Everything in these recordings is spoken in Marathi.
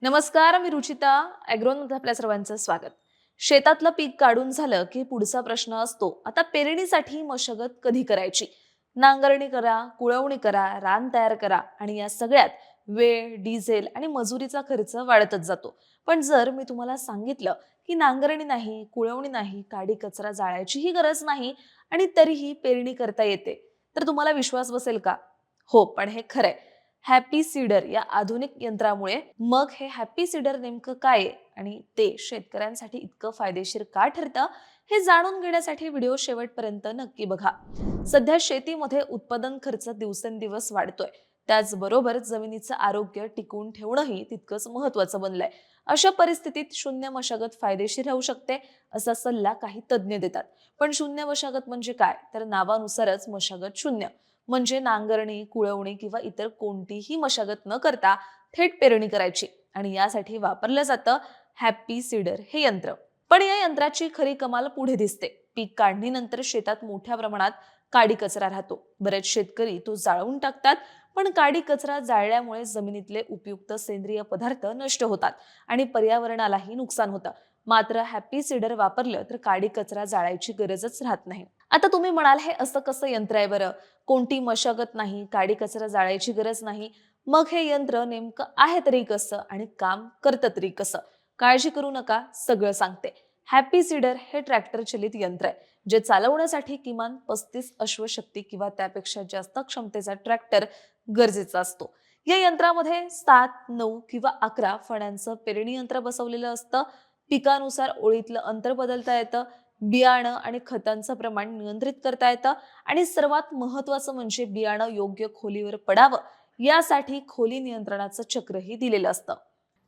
नमस्कार, मी रुचिता. ॲग्रोनमध्ये आपल्या सर्वांचं स्वागत. शेतातलं पीक काढून झालं की पुढचा प्रश्न असतो, आता पेरणीसाठी मशागत कधी करायची? नांगरणी करा, कुळवणी करा, रान तयार करा आणि या सगळ्यात वेळ, डिझेल आणि मजुरीचा खर्च वाढतच जातो. पण जर मी तुम्हाला सांगितलं की नांगरणी नाही, कुळवणी नाही, काडी कचरा जाळायचीही गरज नाही आणि तरीही पेरणी करता येते, तर तुम्हाला विश्वास बसेल का? हो, पण हे खरंय. हॅपी सीडर या आधुनिक यंत्रामुळे. मग हे हॅपी सीडर नेमकं काय आहे आणि ते शेतकऱ्यांसाठी इतकं फायदेशीर का ठरतं, हे जाणून घेण्यासाठी व्हिडिओ शेवटपर्यंत नक्की बघा. सध्या शेतीमध्ये उत्पादन खर्च दिवसेंदिवस वाढतोय. त्याचबरोबर जमिनीचं आरोग्य टिकवून ठेवणंही तितकंच महत्वाचं बनलंय. अशा परिस्थितीत शून्य मशागत फायदेशीर राहू शकते, असा सल्ला काही तज्ज्ञ देतात. पण शून्य मशागत म्हणजे काय? तर नावानुसारच मशागत शून्य म्हणजे नांगरणी, कुळवणी किंवा इतर कोणतीही मशागत न करता थेट पेरणी करायची. आणि यासाठी वापरलं जातं हॅपी सीडर हे यंत्र. पण या यंत्राची खरी कमाल पुढे दिसते. पीक काढणीनंतर शेतात मोठ्या प्रमाणात काडी कचरा राहतो. बरेच शेतकरी तो जाळून टाकतात. पण काडी कचरा जाळल्यामुळे जमिनीतले उपयुक्त सेंद्रिय पदार्थ नष्ट होतात आणि पर्यावरणालाही नुकसान होतं. मात्र हॅपी सीडर वापरलं तर काडी कचरा जाळायची गरजच राहत नाही. आता तुम्ही म्हणाल, हे असं कसं यंत्र आहे बरं? कोणती मशागत नाही, काडी कचरा जाळायची गरज नाही. मग हे यंत्र नेमकं आहे तरी कसं आणि काम करतं तरी कसं? काळजी करू नका, सगळं सांगते. हॅपी सीडर हे ट्रॅक्टर चलित यंत्र आहे, जे चालवण्यासाठी किमान 35 अश्वशक्ती किंवा त्यापेक्षा जास्त क्षमतेचा ट्रॅक्टर गरजेचा असतो. या यंत्रामध्ये 7, 9 किंवा 11 फण्यांचं पेरणी यंत्र बसवलेलं असतं. पिकानुसार ओळीतलं अंतर बदलता येतं. बियाणं आणि खतांचं प्रमाण नियंत्रित करता येतं आणि सर्वात महत्वाचं म्हणजे बियाणं योग्य खोलीवर पडावं, यासाठी खोली नियंत्रणाचं चक्रही दिलेलं असतं.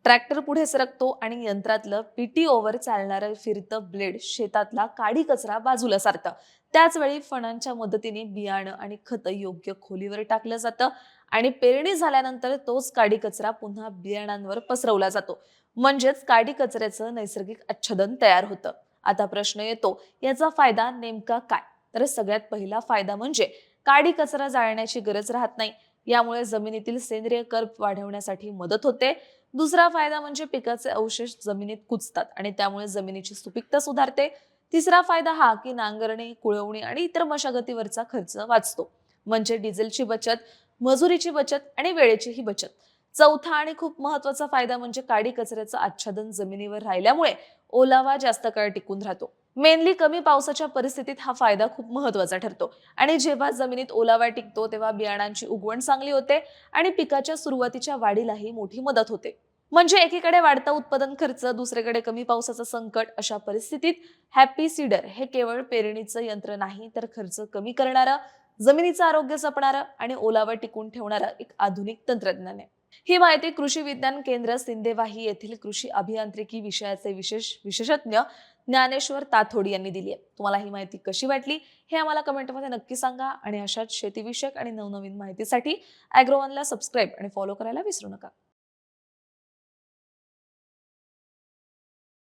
ट्रॅक्टर पुढे सरकतो आणि यंत्रातलं पीटीओवर चालणारं फिरतं ब्लेड शेतातला काडी कचरा बाजूला सारतं. त्याच वेळी फणांच्या मदतीने बियाणं आणि खत योग्य खोलीवर टाकलं जातं आणि पेरणी झाल्यानंतर तोच काडी कचरा पुन्हा बियाणांवर पसरवला जातो. म्हणजेच काडी कचऱ्याचं नैसर्गिक आच्छादन तयार होतं. आता प्रश्न येतो, याचा फायदा नेमका काय? तर सगळ्यात पहिला फायदा म्हणजे काडी कचरा जाळण्याची गरज राहत नाही. यामुळे जमिनीतील सेंद्रिय कर्ब वाढवण्यासाठी मदत होते. दुसरा फायदा म्हणजे पिकाचे अवशेष जमिनीत कुजतात आणि त्यामुळे जमिनीची सुपीकता सुधारते. तिसरा फायदा हा की नांगरणी, कुळवणी आणि इतर मशागतीवरचा खर्च वाचतो. म्हणजे डिझेलची बचत, मजुरीची बचत आणि वेळेचीही बचत. चौथा आणि खूप महत्वाचा फायदा म्हणजे काडी कचऱ्याचं आच्छादन जमिनीवर राहिल्यामुळे ओलावा जास्त काळ टिकून राहतो. मेनली कमी पावसाच्या परिस्थितीत हा फायदा खूप महत्वाचा ठरतो. आणि जेव्हा जमिनीत ओलावा टिकतो तेव्हा बियाणांची उगवण चांगली होते आणि पिकाच्या सुरुवातीच्या वाढीलाही मोठी मदत होते. म्हणजे एकीकडे वाढता उत्पादन खर्च, दुसरीकडे कमी पावसाचं संकट. अशा परिस्थितीत हॅपी सीडर हे केवळ पेरणीचं यंत्र नाही, तर खर्च कमी करणारं, जमिनीचं आरोग्य जपणारं आणि ओलावा टिकून ठेवणारं एक आधुनिक तंत्रज्ञान आहे. ही माहिती कृषी विज्ञान केंद्र सिंदेवाही येथील कृषी अभियांत्रिकी विषयाचे विशेषज्ञ ज्ञानेश्वर ताथोडी यांनी दिली आहे. तुम्हाला ही माहिती कशी वाटली, हे आम्हाला कमेंटमध्ये नक्की सांगा आणि अशाच शेतीविषयक आणि नवनवीन माहितीसाठी ॲग्रोवनला सबस्क्राईब आणि फॉलो करायला विसरू नका.